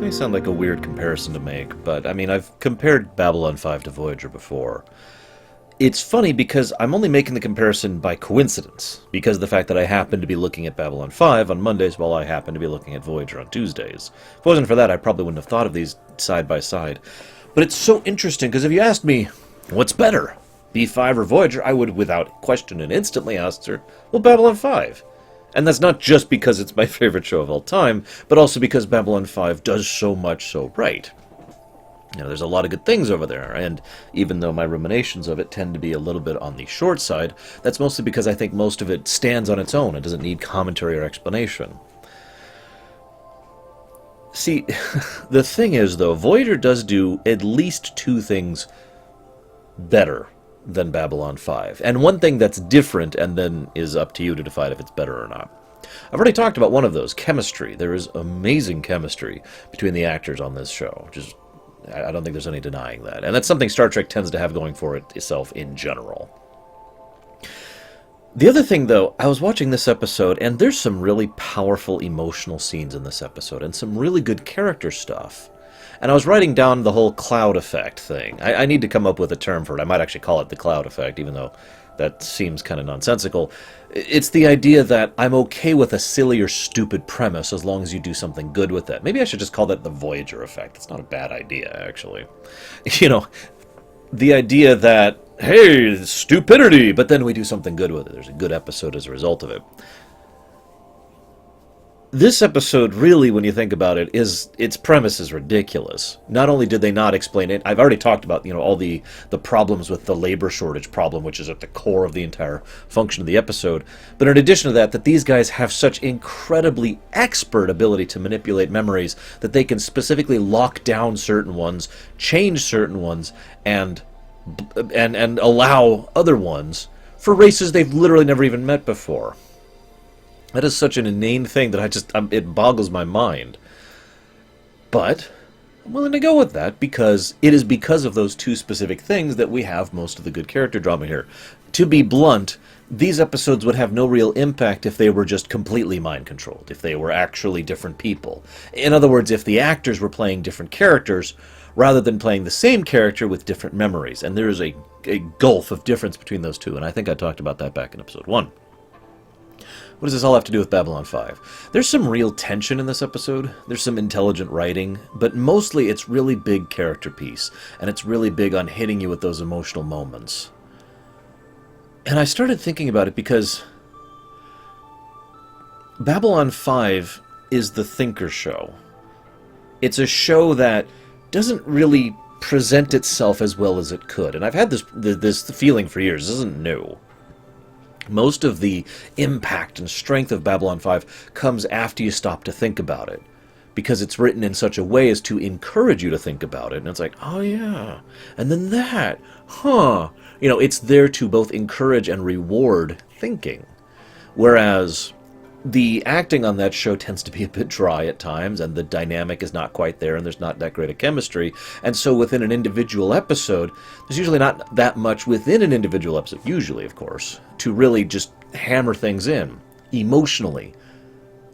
may sound like a weird comparison to make, but I mean, I've compared Babylon 5 to Voyager before. It's funny because I'm only making the comparison by coincidence, because of the fact that I happen to be looking at Babylon 5 on Mondays while I happen to be looking at Voyager on Tuesdays. If it wasn't for that, I probably wouldn't have thought of these side by side. But it's so interesting, because if you asked me, what's better, B5 or Voyager, I would, without question and instantly answer, well, Babylon 5. And that's not just because it's my favorite show of all time, but also because Babylon 5 does so much so right. You know, there's a lot of good things over there, and even though my ruminations of it tend to be a little bit on the short side, that's mostly because I think most of it stands on its own and doesn't need commentary or explanation. See, the thing is, though, Voyager does do at least two things better than Babylon 5. And one thing that's different, and then is up to you to decide if it's better or not. I've already talked about one of those, chemistry. There is amazing chemistry between the actors on this show. Just, I don't think there's any denying that. And that's something Star Trek tends to have going for itself in general. The other thing, though, I was watching this episode, and there's some really powerful emotional scenes in this episode, and some really good character stuff. And I was writing down the whole cloud effect thing. I need to come up with a term for it. I might actually call it the cloud effect, even though that seems kind of nonsensical. It's the idea that I'm okay with a silly or stupid premise as long as you do something good with it. Maybe I should just call that the Voyager effect. It's not a bad idea, actually. You know, the idea that, hey, stupidity, but then we do something good with it. There's a good episode as a result of it. This episode, really, when you think about it, its premise is ridiculous. Not only did they not explain it, I've already talked about, you know, all the problems with the labor shortage problem, which is at the core of the entire function of the episode. But in addition to that, that these guys have such incredibly expert ability to manipulate memories that they can specifically lock down certain ones, change certain ones, and allow other ones for races they've literally never even met before. That is such an inane thing that it boggles my mind. But I'm willing to go with that because it is because of those two specific things that we have most of the good character drama here. To be blunt, these episodes would have no real impact if they were just completely mind-controlled, if they were actually different people. In other words, if the actors were playing different characters rather than playing the same character with different memories. And there is a gulf of difference between those two, and I think I talked about that back in episode 1. What does this all have to do with Babylon 5? There's some real tension in this episode. There's some intelligent writing, but mostly it's really big character piece, and it's really big on hitting you with those emotional moments. And I started thinking about it because Babylon 5 is the thinker show. It's a show that doesn't really present itself as well as it could, and I've had this feeling for years. This isn't new. Most of the impact and strength of Babylon 5 comes after you stop to think about it, because it's written in such a way as to encourage you to think about it, and it's like, oh yeah, and then that, huh. You know, it's there to both encourage and reward thinking, whereas the acting on that show tends to be a bit dry at times, and the dynamic is not quite there, and there's not that great a chemistry. And so within an individual episode, there's usually not that much within an individual episode, usually, of course, to really just hammer things in, emotionally.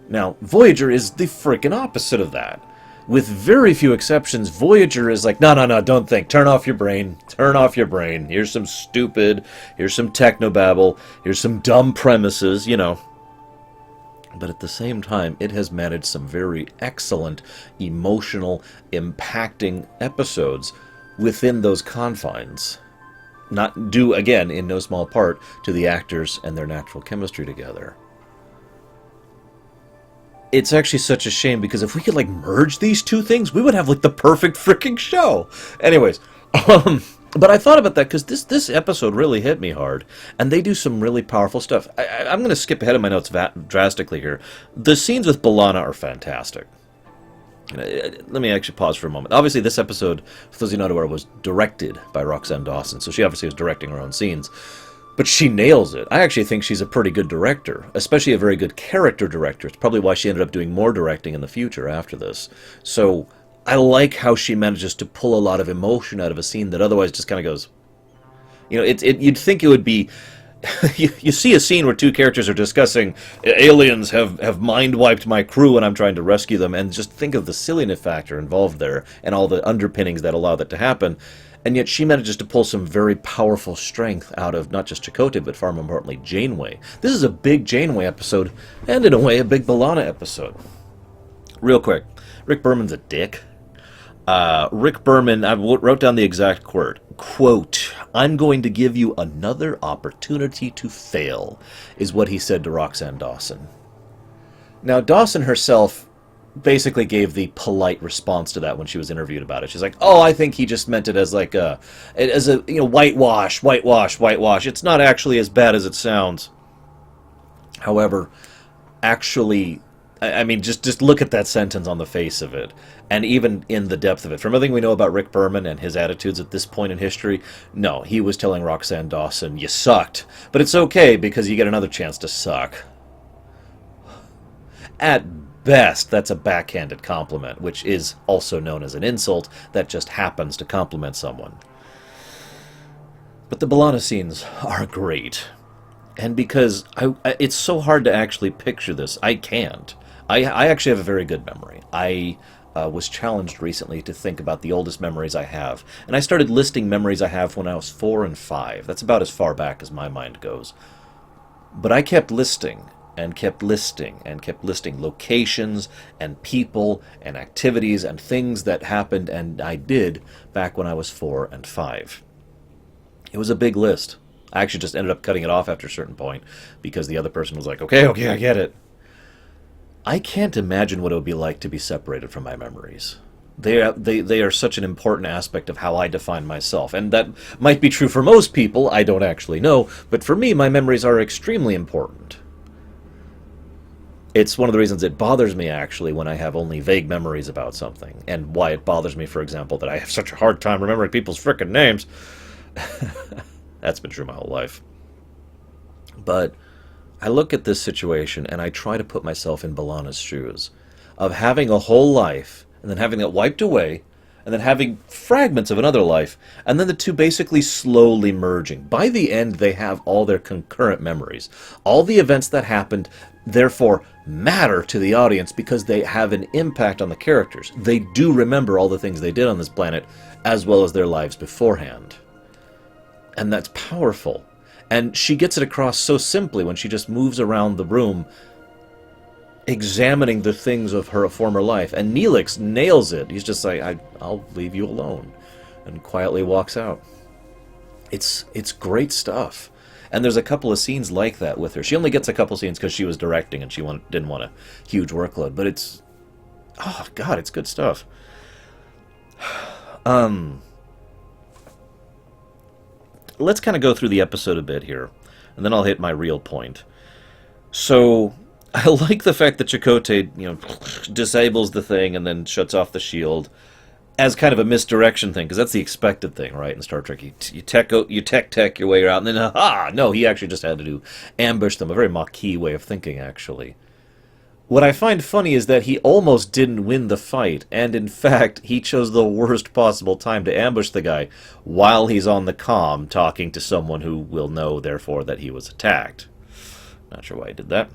Now, Voyager is the frickin' opposite of that. With very few exceptions, Voyager is like, no, don't think. Turn off your brain. Turn off your brain. Here's some stupid, here's some technobabble, here's some dumb premises, you know. But at the same time, it has managed some very excellent, emotional, impacting episodes within those confines. Not due, again, in no small part, to the actors and their natural chemistry together. It's actually such a shame, because if we could, like, merge these two things, we would have, like, the perfect freaking show. Anyways, but I thought about that because this episode really hit me hard, and they do some really powerful stuff. I'm going to skip ahead of my notes drastically here. The scenes with B'Elanna are fantastic. Let me actually pause for a moment. Obviously, this episode, for those of you not aware, was directed by Roxanne Dawson, so she obviously was directing her own scenes. But she nails it. I actually think she's a pretty good director, especially a very good character director. It's probably why she ended up doing more directing in the future after this. So I like how she manages to pull a lot of emotion out of a scene that otherwise just kind of goes... You know, you'd think it would be you see a scene where two characters are discussing aliens have mind-wiped my crew and I'm trying to rescue them, and just think of the silliness factor involved there and all the underpinnings that allow that to happen. And yet she manages to pull some very powerful strength out of not just Chakotay, but far more importantly, Janeway. This is a big Janeway episode, and in a way, a big B'Elanna episode. Real quick, Rick Berman's a dick. Rick Berman, I wrote down the exact quote, "I'm going to give you another opportunity to fail," is what he said to Roxann Dawson. Now, Dawson herself basically gave the polite response to that when she was interviewed about it. She's like, "Oh, I think he just meant it as like whitewash. It's not actually as bad as it sounds." However, actually, I mean, just look at that sentence on the face of it, and even in the depth of it. From everything we know about Rick Berman and his attitudes at this point in history, no, he was telling Roxann Dawson, "You sucked, but it's okay because you get another chance to suck." At best, that's a backhanded compliment, which is also known as an insult that just happens to compliment someone. But the B'Elanna scenes are great. And because it's so hard to actually picture this, I can't. I actually have a very good memory. I was challenged recently to think about the oldest memories I have. And I started listing memories I have when I was 4 and 5. That's about as far back as my mind goes. But I kept listing and kept listing and kept listing locations and people and activities and things that happened and I did back when I was 4 and 5. It was a big list. I actually just ended up cutting it off after a certain point because the other person was like, okay, I get it. I can't imagine what it would be like to be separated from my memories. They are such an important aspect of how I define myself. And that might be true for most people, I don't actually know, but for me, my memories are extremely important. It's one of the reasons it bothers me, actually, when I have only vague memories about something, and why it bothers me, for example, that I have such a hard time remembering people's frickin' names. That's been true my whole life. But I look at this situation, and I try to put myself in B'Elanna's shoes, of having a whole life, and then having that wiped away, and then having fragments of another life, and then the two basically slowly merging. By the end, they have all their concurrent memories. All the events that happened, therefore, matter to the audience because they have an impact on the characters. They do remember all the things they did on this planet, as well as their lives beforehand. And that's powerful. And she gets it across so simply when she just moves around the room examining the things of her former life. And Neelix nails it. He's just like, I'll leave you alone. And quietly walks out. It's great stuff. And there's a couple of scenes like that with her. She only gets a couple scenes because she was directing and she didn't want a huge workload. But it's... oh, God, it's good stuff. Let's kind of go through the episode a bit here. And then I'll hit my real point. So... I like the fact that Chakotay, disables the thing and then shuts off the shield as kind of a misdirection thing, because that's the expected thing, right? In Star Trek, you tech your way out, and then, no, he actually just had to ambush them. A very Maquis way of thinking, actually. What I find funny is that he almost didn't win the fight, and in fact, he chose the worst possible time to ambush the guy while he's on the comm talking to someone who will know, therefore, that he was attacked. Not sure why he did that.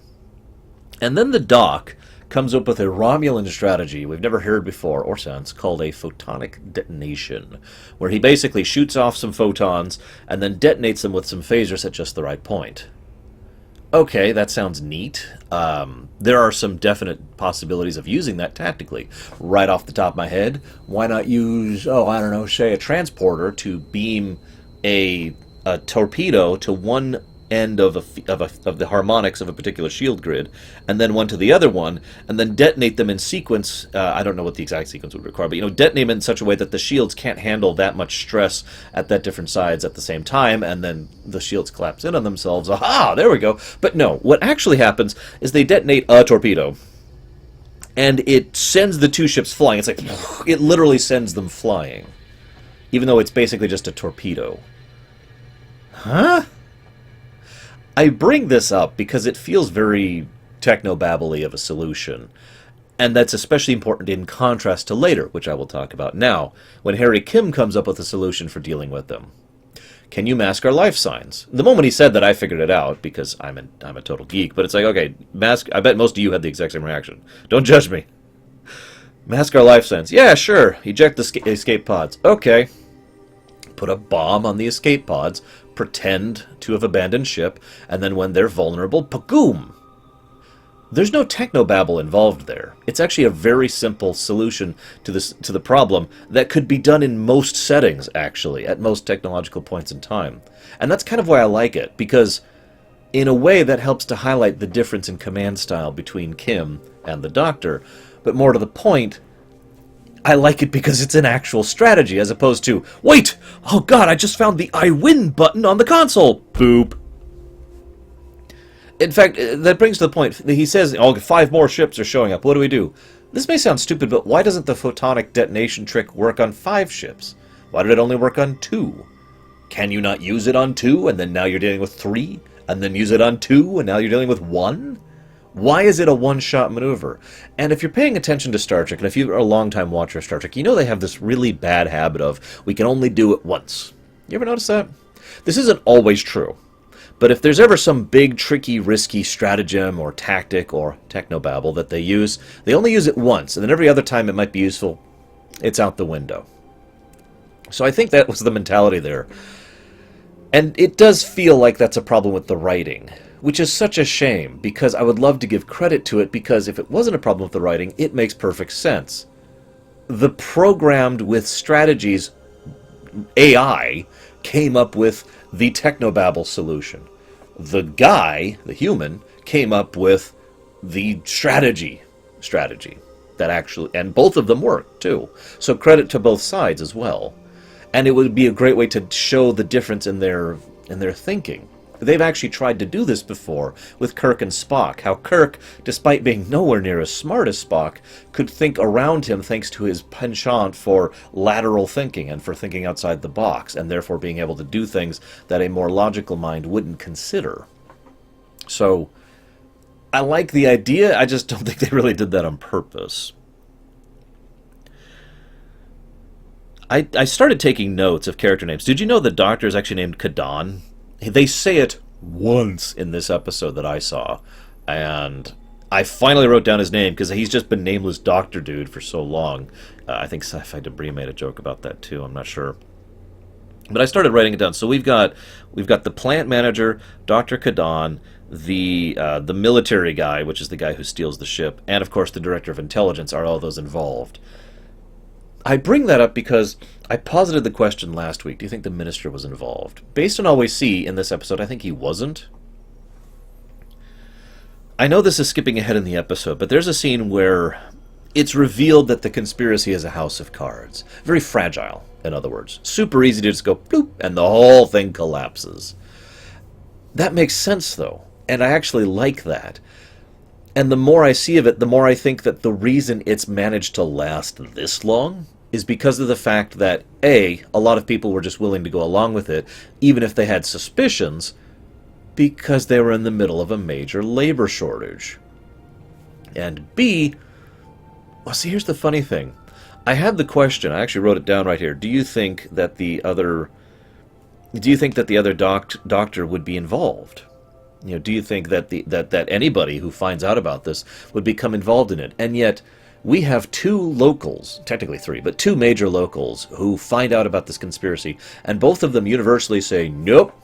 And then the Doc comes up with a Romulan strategy we've never heard before or since called a photonic detonation, where he basically shoots off some photons and then detonates them with some phasers at just the right point. Okay, that sounds neat. There are some definite possibilities of using that tactically. Right off the top of my head, why not use, say a transporter to beam a torpedo to one end of the harmonics of a particular shield grid, and then one to the other one, and then detonate them in sequence. I don't know what the exact sequence would require, but detonate them in such a way that the shields can't handle that much stress at that different sides at the same time, and then the shields collapse in on themselves. Aha! There we go. But no, what actually happens is they detonate a torpedo, and it sends the two ships flying. It's like, it literally sends them flying, even though it's basically just a torpedo. Huh? I bring this up because it feels very techno-babbly of a solution, and that's especially important in contrast to later, which I will talk about now, when Harry Kim comes up with a solution for dealing with them. can you mask our life signs? The moment he said that, I figured it out, because I'm a total geek, but it's like, okay, mask, I bet most of you had the exact same reaction. Don't judge me. Mask our life signs. Yeah, sure. Eject the escape pods. Okay. Put a bomb on the escape pods, pretend to have abandoned ship, and then when they're vulnerable, pagoom! There's no technobabble involved there. It's actually a very simple solution to the problem that could be done in most settings, actually, at most technological points in time. And that's kind of why I like it, because in a way that helps to highlight the difference in command style between Kim and the Doctor. But more to the point, I like it because it's an actual strategy, as opposed to, wait! Oh god, I just found the I win button on the console! Boop. In fact, that brings to the point, he says, oh, 5 more ships are showing up, what do we do? This may sound stupid, but why doesn't the photonic detonation trick work on 5 ships? Why did it only work on 2? Can you not use it on 2, and then now you're dealing with 3? And then use it on 2, and now you're dealing with 1? Why is it a one-shot maneuver? And if you're paying attention to Star Trek, and if you're a long-time watcher of Star Trek, you know they have this really bad habit of, we can only do it once. You ever notice that? This isn't always true. But if there's ever some big, tricky, risky stratagem or tactic or technobabble that they use, they only use it once, and then every other time it might be useful, it's out the window. So I think that was the mentality there. And it does feel like that's a problem with the writing, which is such a shame, because I would love to give credit to it, because if it wasn't a problem with the writing, it makes perfect sense. The programmed with strategies AI came up with the technobabble solution. The guy, the human, came up with the strategy that actually, and both of them worked too. So credit to both sides as well. And it would be a great way to show the difference in their thinking. They've actually tried to do this before with Kirk and Spock. How Kirk, despite being nowhere near as smart as Spock, could think around him thanks to his penchant for lateral thinking and for thinking outside the box, and therefore being able to do things that a more logical mind wouldn't consider. So, I like the idea, I just don't think they really did that on purpose. I started taking notes of character names. Did you know the Doctor is actually named Kadan? They say it once in this episode that I saw, and I finally wrote down his name because he's just been nameless Doctor Dude for so long. I think Sci-Fi Debris made a joke about that too. I'm not sure, but I started writing it down. So we've got the plant manager, Dr. Kadan, the military guy, which is the guy who steals the ship, and of course the director of intelligence. Are all those involved? I bring that up because I posited the question last week, do you think the Minister was involved? Based on all we see in this episode, I think he wasn't. I know this is skipping ahead in the episode, but there's a scene where it's revealed that the conspiracy is a house of cards. Very fragile, in other words. Super easy to just go bloop, and the whole thing collapses. That makes sense, though, and I actually like that. And the more I see of it, the more I think that the reason it's managed to last this long is because of the fact that, A, a lot of people were just willing to go along with it, even if they had suspicions, because they were in the middle of a major labor shortage. And B, well, see, here's the funny thing. I had the question, I actually wrote it down right here, do you think that the other doctor would be involved? You know, do you think that that anybody who finds out about this would become involved in it? And yet, we have 2 locals, technically 3, but 2 major locals who find out about this conspiracy, and both of them universally say, nope.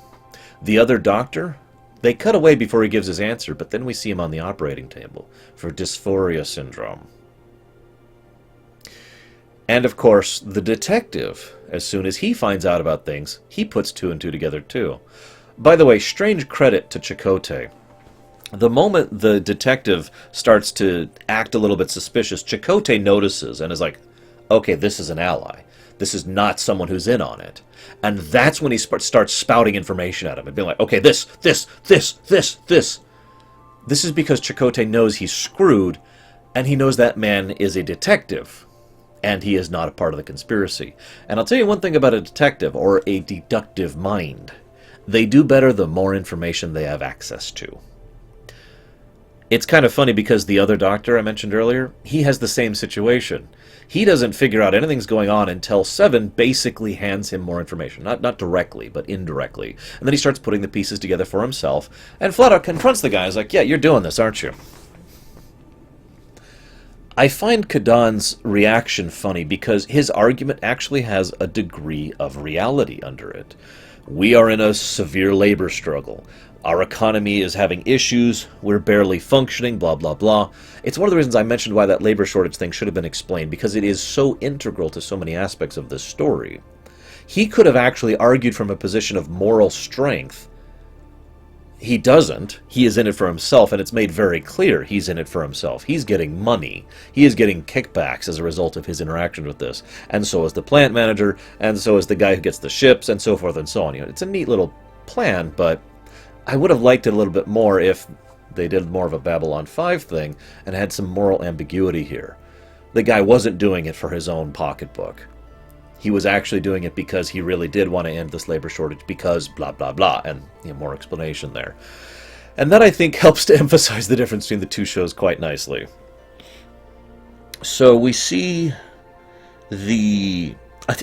The other doctor, they cut away before he gives his answer, but then we see him on the operating table for dysphoria syndrome. And of course, the detective, as soon as he finds out about things, he puts 2 and 2 together too. By the way, strange credit to Chakotay. The moment the detective starts to act a little bit suspicious, Chakotay notices and is like, okay, this is an ally. This is not someone who's in on it. And that's when he starts spouting information at him and being like, okay, this. This is because Chakotay knows he's screwed, and he knows that man is a detective, and he is not a part of the conspiracy. And I'll tell you one thing about a detective, or a deductive mind. They do better the more information they have access to. It's kind of funny because the other doctor I mentioned earlier, he has the same situation. He doesn't figure out anything's going on until Seven basically hands him more information. Not directly, but indirectly. And then he starts putting the pieces together for himself, and flat out confronts the guy. He's like, yeah, you're doing this, aren't you? I find Kadan's reaction funny because his argument actually has a degree of reality under it. We are in a severe labor struggle. Our economy is having issues. We're barely functioning, blah, blah, blah. It's one of the reasons I mentioned why that labor shortage thing should have been explained, because it is so integral to so many aspects of this story. He could have actually argued from a position of moral strength. He doesn't. He is in it for himself, and it's made very clear he's in it for himself. He's getting money. He is getting kickbacks as a result of his interaction with this. And so is the plant manager, and so is the guy who gets the ships, and so forth and so on. You know, it's a neat little plan, but I would have liked it a little bit more if they did more of a Babylon 5 thing and had some moral ambiguity here. The guy wasn't doing it for his own pocketbook. He was actually doing it because he really did want to end this labor shortage because blah, blah, blah, and more explanation there. And that, I think, helps to emphasize the difference between the two shows quite nicely. So we see the...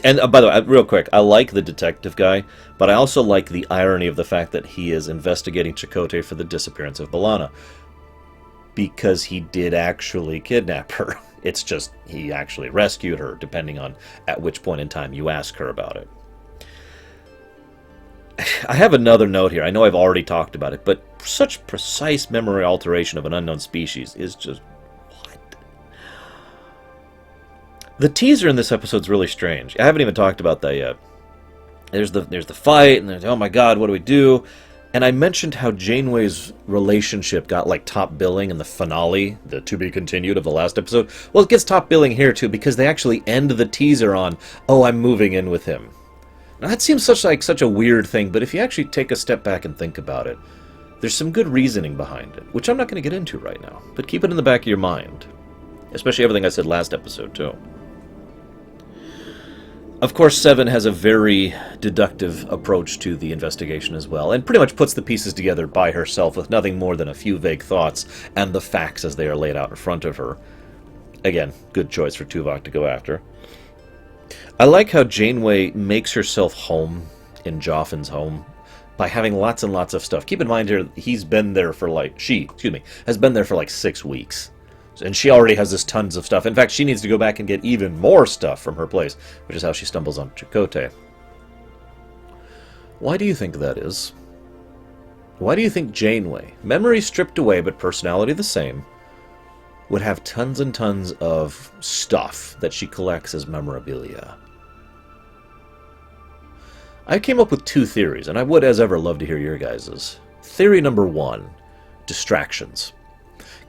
And by the way, real quick, I like the detective guy, but I also like the irony of the fact that he is investigating Chakotay for the disappearance of B'Elanna. Because he did actually kidnap her. It's just he actually rescued her, depending on at which point in time you ask her about it. I have another note here. I know I've already talked about it, but such precise memory alteration of an unknown species is just... The teaser in this episode's really strange. I haven't even talked about that yet. There's the fight, and there's, oh my god, what do we do? And I mentioned how Janeway's relationship got like top billing in the finale, the to be continued of the last episode. Well, it gets top billing here too, because they actually end the teaser on, oh, I'm moving in with him. Now that seems such a weird thing, but if you actually take a step back and think about it, there's some good reasoning behind it, which I'm not going to get into right now. But keep it in the back of your mind. Especially everything I said last episode too. Of course, Seven has a very deductive approach to the investigation as well, and pretty much puts the pieces together by herself with nothing more than a few vague thoughts and the facts as they are laid out in front of her. Again, good choice for Tuvok to go after. I like how Janeway makes herself home in Joffin's home by having lots and lots of stuff. Keep in mind here, he's been there for has been there for like 6 weeks. And she already has this tons of stuff. In fact, she needs to go back and get even more stuff from her place, which is how she stumbles on Chakotay. Why do you think that is? Why do you think Janeway, memory stripped away but personality the same, would have tons and tons of stuff that she collects as memorabilia? I came up with 2 theories, and I would as ever love to hear your guys's. Theory number 1, distractions.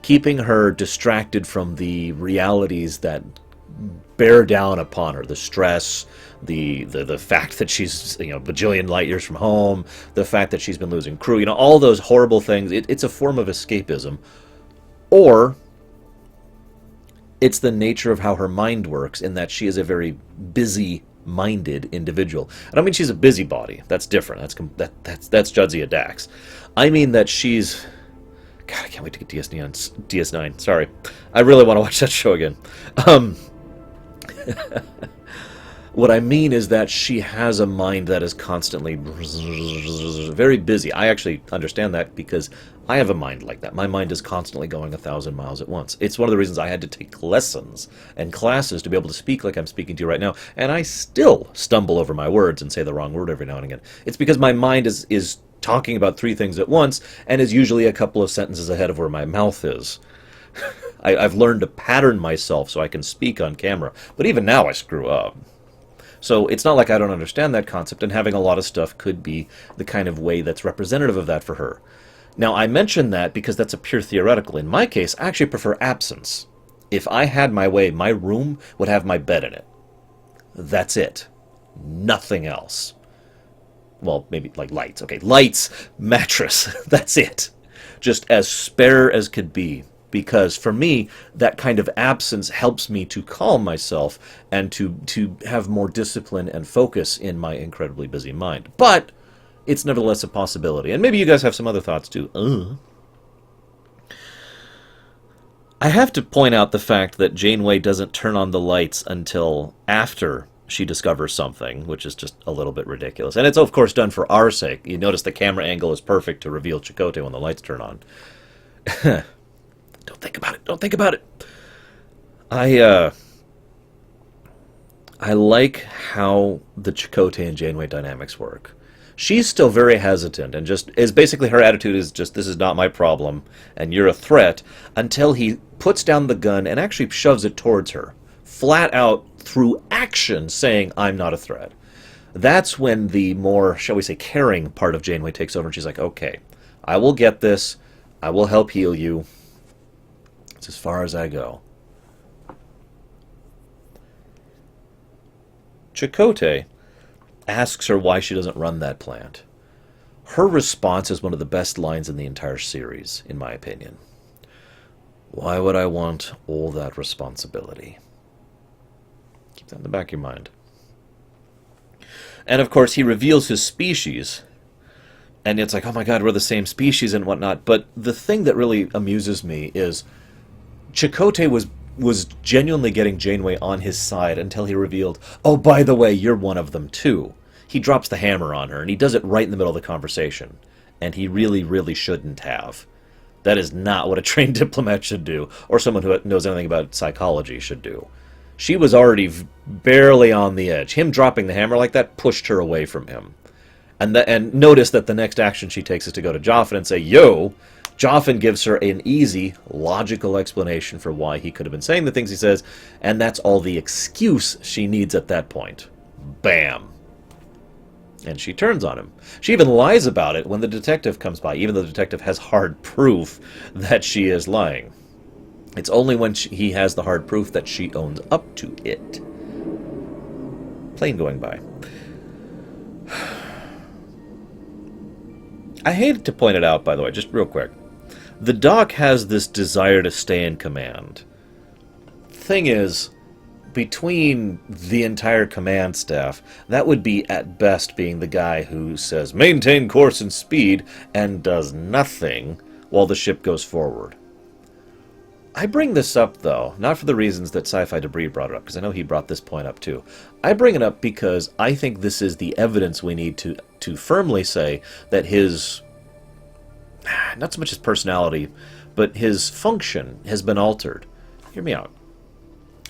Keeping her distracted from the realities that bear down upon her, the stress, the fact that she's bajillion light years from home, the fact that she's been losing crew, all those horrible things. It's a form of escapism, or it's the nature of how her mind works, in that she is a very busy-minded individual. I don't mean she's a busybody. That's different. That's Jadzia Dax. I mean that she's... God, I can't wait to get DS9. Sorry. I really want to watch that show again. What I mean is that she has a mind that is constantly very busy. I actually understand that because I have a mind like that. My mind is constantly going 1,000 miles at once. It's one of the reasons I had to take lessons and classes to be able to speak like I'm speaking to you right now. And I still stumble over my words and say the wrong word every now and again. It's because my mind is talking about 3 things at once, and is usually a couple of sentences ahead of where my mouth is. I've learned to pattern myself so I can speak on camera, but even now I screw up. So it's not like I don't understand that concept, and having a lot of stuff could be the kind of way that's representative of that for her. Now, I mention that because that's a pure theoretical. In my case, I actually prefer absence. If I had my way, my room would have my bed in it. That's it. Nothing else. Well, maybe like lights. Okay, lights, mattress. That's it. Just as spare as could be. Because for me, that kind of absence helps me to calm myself and to have more discipline and focus in my incredibly busy mind. But it's nevertheless a possibility. And maybe you guys have some other thoughts too. I have to point out the fact that Janeway doesn't turn on the lights until after she discovers something, which is just a little bit ridiculous. And it's, of course, done for our sake. You notice the camera angle is perfect to reveal Chakotay when the lights turn on. Don't think about it. Don't think about it. I like how the Chakotay and Janeway dynamics work. She's still very hesitant, and just is basically her attitude is just, this is not my problem, and you're a threat, until he puts down the gun and actually shoves it towards her, flat out through action, saying, I'm not a threat. That's when the more, shall we say, caring part of Janeway takes over, and she's like, okay, I will get this, I will help heal you. It's as far as I go. Chakotay asks her why she doesn't run that plant. Her response is one of the best lines in the entire series, in my opinion. Why would I want all that responsibility? Keep that in the back of your mind. And of course, he reveals his species, and it's like, oh my god, we're the same species and whatnot. But the thing that really amuses me is Chakotay was genuinely getting Janeway on his side until he revealed, oh, by the way, you're one of them too. He drops the hammer on her, and he does it right in the middle of the conversation. And he really, really shouldn't have. That is not what a trained diplomat should do, or someone who knows anything about psychology should do. She was already barely on the edge. Him dropping the hammer like that pushed her away from him. And notice that the next action she takes is to go to Joffin and say, yo! Joffin gives her an easy, logical explanation for why he could have been saying the things he says, and that's all the excuse she needs at that point. Bam! And she turns on him. She even lies about it when the detective comes by, even though the detective has hard proof that she is lying. It's only when he has the hard proof that she owns up to it. Plane going by. I hate to point it out, by the way, just real quick. The Doc has this desire to stay in command. Thing is, between the entire command staff, that would be at best being the guy who says, maintain course and speed, and does nothing while the ship goes forward. I bring this up, though, not for the reasons that Sci-Fi Debris brought it up, because I know he brought this point up, too. I bring it up because I think this is the evidence we need to firmly say that his, not so much his personality, but his function has been altered. Hear me out.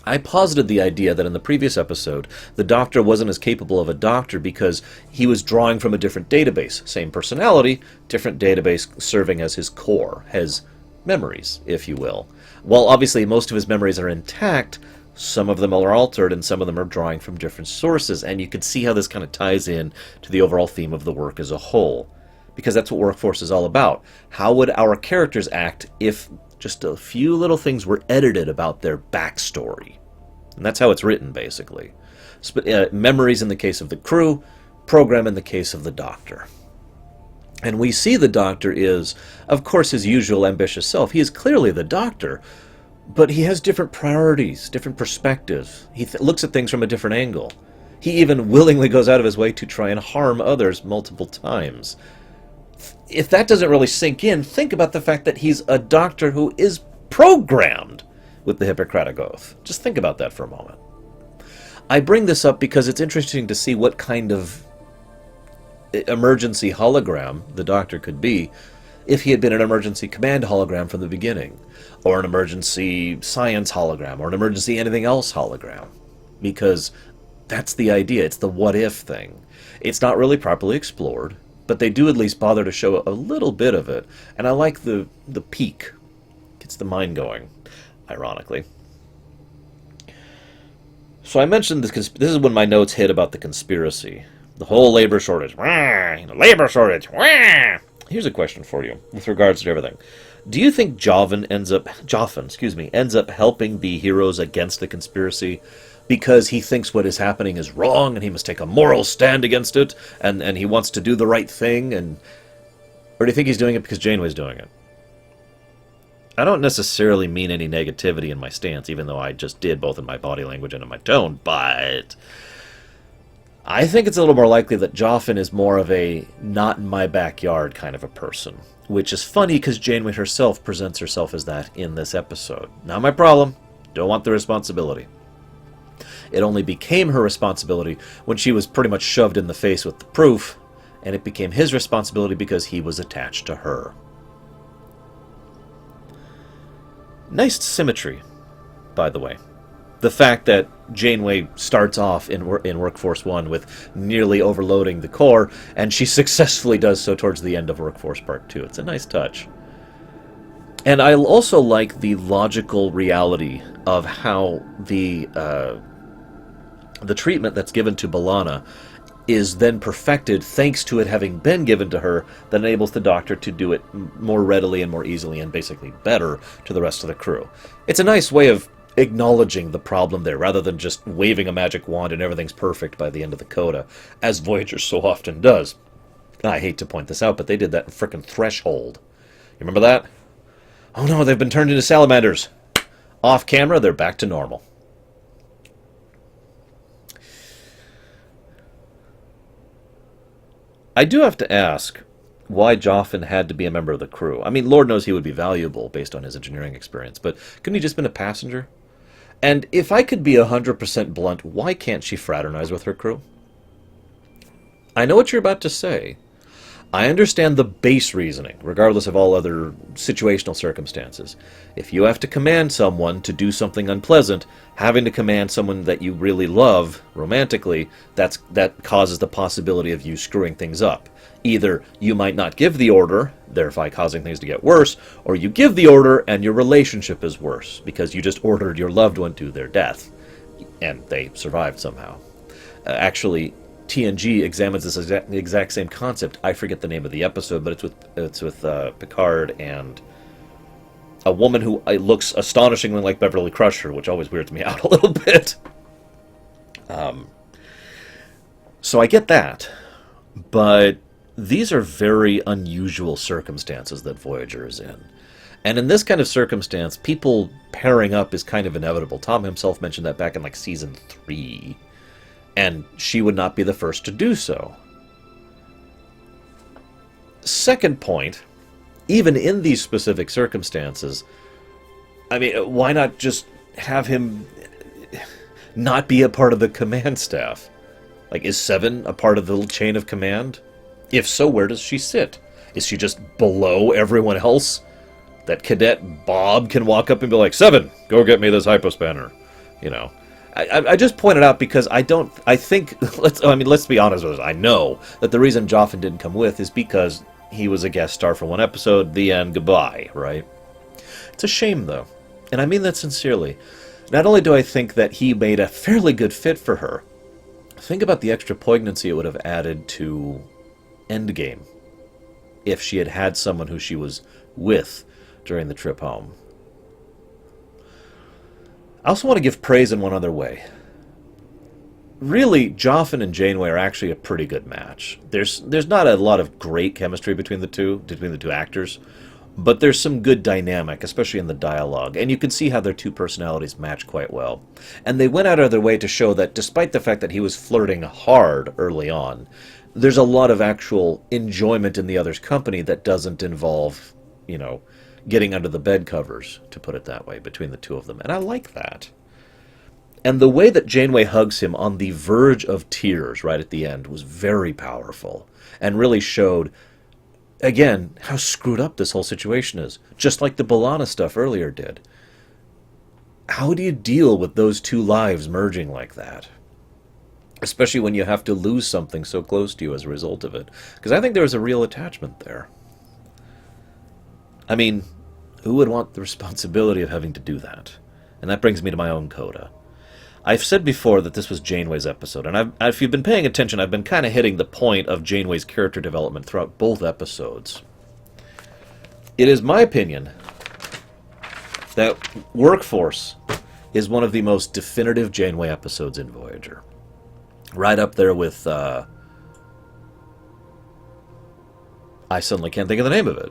I posited the idea that in the previous episode, the Doctor wasn't as capable of a Doctor because he was drawing from a different database. Same personality, different database serving as his core, his memories, if you will. While obviously most of his memories are intact, some of them are altered and some of them are drawing from different sources, and you can see how this kind of ties in to the overall theme of the work as a whole. Because that's what Workforce is all about. How would our characters act if just a few little things were edited about their backstory? And that's how it's written, basically. Memories in the case of the crew, program in the case of the Doctor. And we see the Doctor is, of course, his usual ambitious self. He is clearly the Doctor, but he has different priorities, different perspectives. He looks at things from a different angle. He even willingly goes out of his way to try and harm others multiple times. If that doesn't really sink in, think about the fact that he's a Doctor who is programmed with the Hippocratic Oath. Just think about that for a moment. I bring this up because it's interesting to see what kind of emergency hologram the Doctor could be if he had been an emergency command hologram from the beginning, or an emergency science hologram, or an emergency anything else hologram. Because that's the idea. It's the what-if thing. It's not really properly explored, but they do at least bother to show a little bit of it, and I like the peak. Gets the mind going, ironically. So I mentioned this is when my notes hit about the conspiracy. The whole labor shortage. Labor shortage. Here's a question for you with regards to everything. Do you think Joffin ends up helping the heroes against the conspiracy because he thinks what is happening is wrong and he must take a moral stand against it and he wants to do the right thing? Or do you think he's doing it because Janeway's doing it? I don't necessarily mean any negativity in my stance, even though I just did both in my body language and in my tone, but I think it's a little more likely that Joffin is more of a not in my backyard kind of a person. which is funny because Janeway herself presents herself as that in this episode. Not my problem. Don't want the responsibility. It only became her responsibility when she was pretty much shoved in the face with the proof, and it became his responsibility because he was attached to her. Nice symmetry, by the way. The fact that Janeway starts off in Workforce 1 with nearly overloading the core, and she successfully does so towards the end of Workforce Part 2. It's a nice touch. And I also like the logical reality of how the treatment that's given to B'Elanna is then perfected thanks to it having been given to her, that enables the Doctor to do it more readily and more easily and basically better to the rest of the crew. It's a nice way of acknowledging the problem there, rather than just waving a magic wand and everything's perfect by the end of the coda, as Voyager so often does. I hate to point this out, but they did that in frickin' Threshold. You remember that? Oh no, they've been turned into salamanders. Off camera, they're back to normal. I do have to ask why Joffin had to be a member of the crew. I mean, Lord knows he would be valuable based on his engineering experience, but couldn't he just been a passenger? And if I could be 100% blunt, why can't she fraternize with her crew? I know what you're about to say. I understand the base reasoning, regardless of all other situational circumstances. If you have to command someone to do something unpleasant, having to command someone that you really love romantically, that causes the possibility of you screwing things up. Either you might not give the order, thereby causing things to get worse, or you give the order and your relationship is worse, because you just ordered your loved one to their death, and they survived somehow. Actually, TNG examines this exact same concept. I forget the name of the episode, but it's with Picard and a woman who looks astonishingly like Beverly Crusher, which always weirds me out a little bit. So I get that, but these are very unusual circumstances that Voyager is in. And in this kind of circumstance, people pairing up is kind of inevitable. Tom himself mentioned that back in Season 3. And she would not be the first to do so. Second point, even in these specific circumstances, I mean, why not just have him not be a part of the command staff? Is Seven a part of the chain of command? If so, where does she sit? Is she just below everyone else? That Cadet Bob can walk up and be like, Seven, go get me this hypospanner. I just pointed out because let's be honest with us. I know that the reason Joffin didn't come with is because he was a guest star for one episode, the end, goodbye, right? It's a shame, though. And I mean that sincerely. Not only do I think that he made a fairly good fit for her, think about the extra poignancy it would have added to Endgame if she had had someone who she was with during the trip home. I also want to give praise in one other way. Really, Joffin and Janeway are actually a pretty good match. There's not a lot of great chemistry between the two actors, but there's some good dynamic, especially in the dialogue, and you can see how their two personalities match quite well. And they went out of their way to show that despite the fact that he was flirting hard early on, there's a lot of actual enjoyment in the other's company that doesn't involve, getting under the bed covers, to put it that way, between the two of them. And I like that. And the way that Janeway hugs him on the verge of tears right at the end was very powerful, and really showed, again, how screwed up this whole situation is. Just like the B'Elanna stuff earlier did. How do you deal with those two lives merging like that? Especially when you have to lose something so close to you as a result of it. Because I think there was a real attachment there. I mean, who would want the responsibility of having to do that? And that brings me to my own coda. I've said before that this was Janeway's episode, and if you've been paying attention, I've been kind of hitting the point of Janeway's character development throughout both episodes. It is my opinion that Workforce is one of the most definitive Janeway episodes in Voyager. Right up there with, I suddenly can't think of the name of it.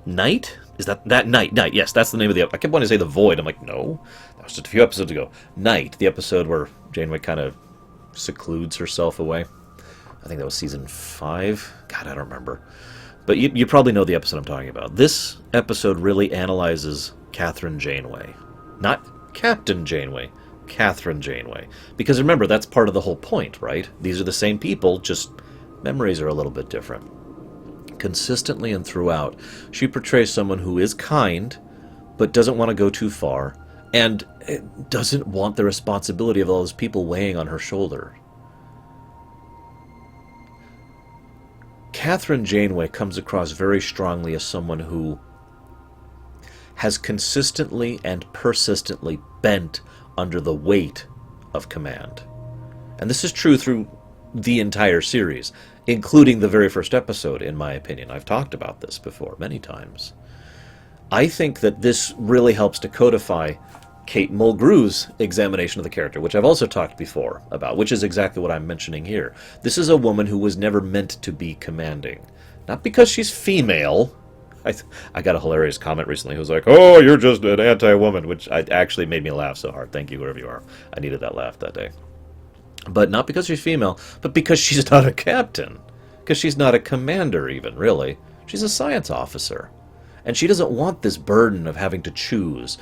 Night? Is that Night? Night, yes, that's the name of the episode. I kept wanting to say The Void. I'm like, no, that was just a few episodes ago. Night, the episode where Janeway kind of secludes herself away. I think that was season 5. God, I don't remember. But you probably know the episode I'm talking about. This episode really analyzes Catherine Janeway. Not Captain Janeway, Catherine Janeway. Because remember, that's part of the whole point, right? These are the same people, just memories are a little bit different. Consistently and throughout, she portrays someone who is kind, but doesn't want to go too far, and doesn't want the responsibility of all those people weighing on her shoulder. Catherine Janeway comes across very strongly as someone who has consistently and persistently bent under the weight of command. And this is true through the entire series, including the very first episode, in my opinion. I've talked about this before many times. I think that this really helps to codify Kate Mulgrew's examination of the character, which I've also talked before about, which is exactly what I'm mentioning here. This is a woman who was never meant to be commanding. Not because she's female. I got a hilarious comment recently who was like, "Oh, you're just an anti-woman," which actually made me laugh so hard. Thank you, whoever you are. I needed that laugh that day. But not because she's female, but because she's not a captain. Because she's not a commander even, really. She's a science officer. And she doesn't want this burden of having to choose.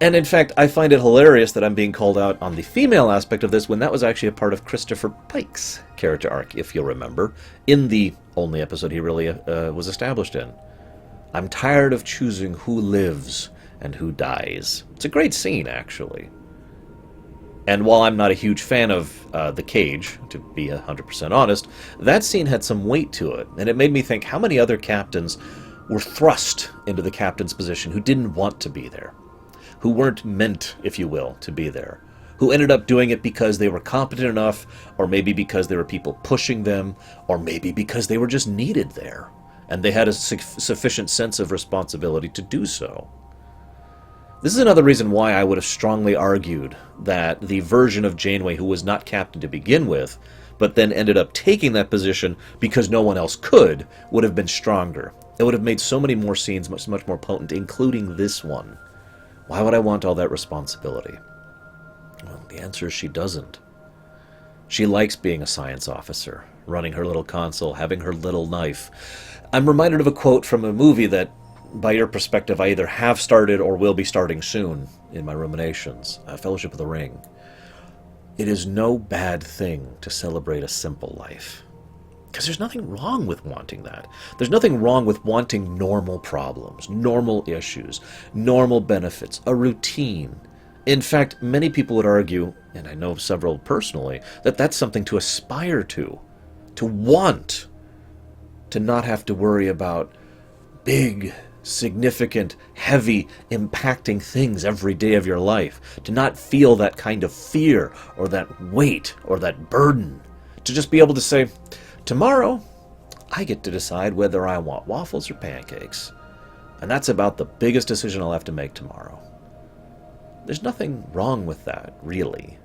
And in fact, I find it hilarious that I'm being called out on the female aspect of this when that was actually a part of Christopher Pike's character arc, if you'll remember, in the only episode he really was established in. I'm tired of choosing who lives and who dies. It's a great scene, actually. And while I'm not a huge fan of The Cage, to be 100% honest, that scene had some weight to it, and it made me think how many other captains were thrust into the captain's position who didn't want to be there, who weren't meant, if you will, to be there, who ended up doing it because they were competent enough, or maybe because there were people pushing them, or maybe because they were just needed there, and they had a sufficient sense of responsibility to do so. This is another reason why I would have strongly argued that the version of Janeway who was not captain to begin with, but then ended up taking that position because no one else could, would have been stronger. It would have made so many more scenes much more potent, including this one. Why would I want all that responsibility? Well, the answer is she doesn't. She likes being a science officer, running her little console, having her little knife. I'm reminded of a quote from a movie that, by your perspective, I either have started or will be starting soon in my Ruminations, Fellowship of the Ring. It is no bad thing to celebrate a simple life. Because there's nothing wrong with wanting that. There's nothing wrong with wanting normal problems, normal issues, normal benefits, a routine. In fact, many people would argue, and I know several personally, that that's something to aspire to want, to not have to worry about big, significant, heavy, impacting things every day of your life, to not feel that kind of fear or that weight or that burden, to just be able to say, tomorrow, I get to decide whether I want waffles or pancakes. And that's about the biggest decision I'll have to make tomorrow. There's nothing wrong with that, really.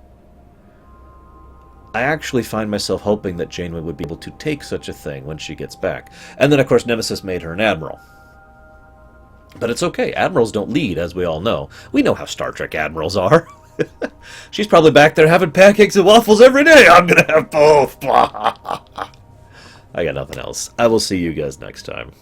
I actually find myself hoping that Janeway would be able to take such a thing when she gets back. And then, of course, Nemesis made her an admiral. But it's okay. Admirals don't lead, as we all know. We know how Star Trek admirals are. She's probably back there having pancakes and waffles every day. I'm going to have both. I got nothing else. I will see you guys next time.